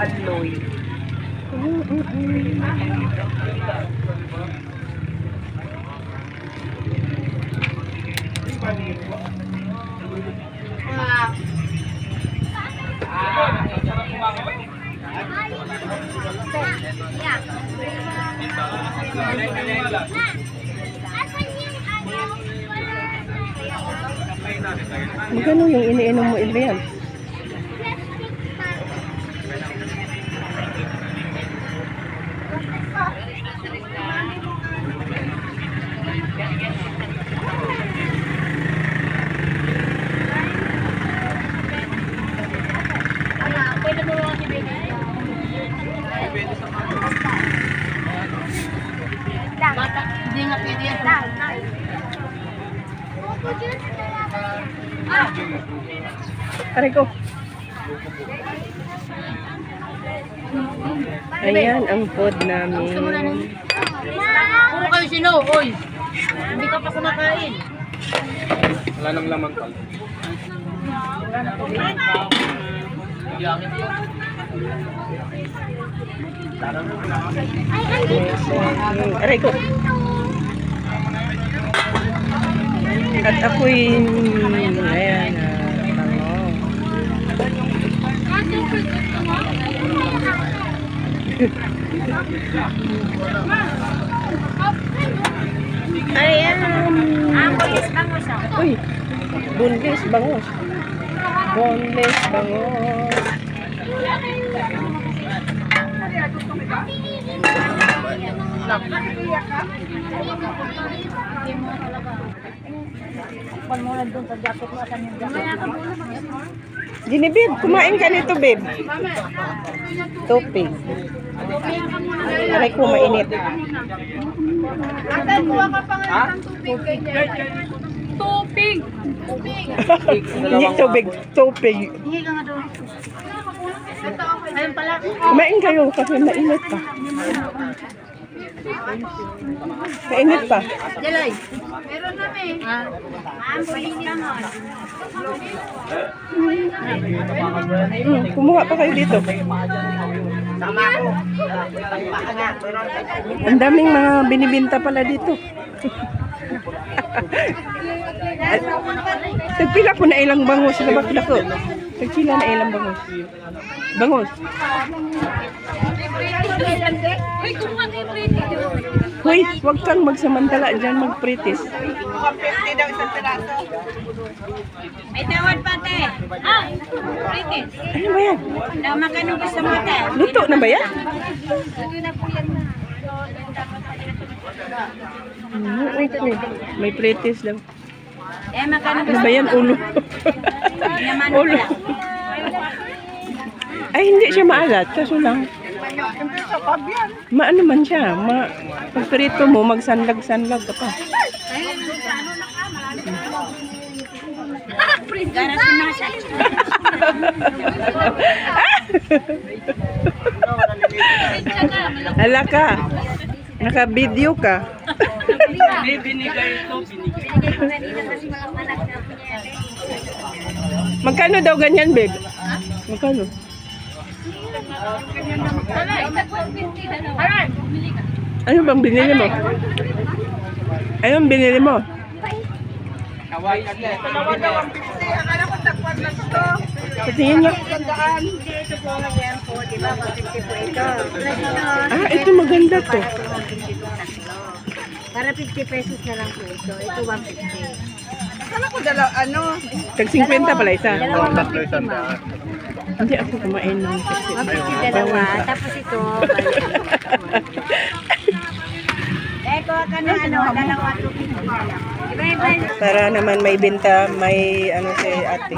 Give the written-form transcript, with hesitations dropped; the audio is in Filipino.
Aloy. Magkano yung iniinom mo, Adrian? Hindi nga pwede yan. Aray ko. Ayan ang food namin. Puro kayo sino, oy. Hindi ka pa kumakain. Wala nang laman pala. Aray ko. At ako'y ayan ayan. Boneless bangus ah. Uy, boneless bangus. Boneless bangus. Ginibib, kumain ka nito, babe. Tupig. Aray ko, mainit. Tupig. Hindi tubig, tupig. Ayun pala. Kumain kayo kasi mainit pa. Mainit pa. Jalay. Meron kami. Kumuha pa kayo dito. Ang daming mga binibinta pala dito. Tagpila po na ilang bangus na bakla ko. Tagpila na ilang bangus. Bangus. Hoy, wag kang magsamantala dyan magpritis. May tawad pa, te. Ah, British. Ano ba yan? Tama ka nung gusto mo, te. Luto na ba yan? Okay. May pritis lang. Eh, makano Ano ba yan? Ulo. naman Ulo. Ay, hindi siya maalat. Kaso lang. Maano man siya. Pagprito mo, magsanlag-sanlag ka pa. Gara si Masha. Hala ka. Naka-video ka. Magkano daw ganyan, babe? Magkano? Ano bang binili mo? Anong binili mo? Patingin nga. Ah, ito maganda to. Para 50 pesos na lang po ito. Ito 150. Sana ko ano? Tag 50 pala isa. Dalawang 150 ma. Hindi ako kumain ng kasi. 150 dalawa. Tapos ito. Eko ka na ano, dalawa 250 na lang. Iba-iba. Para naman may benta, may ano si ate.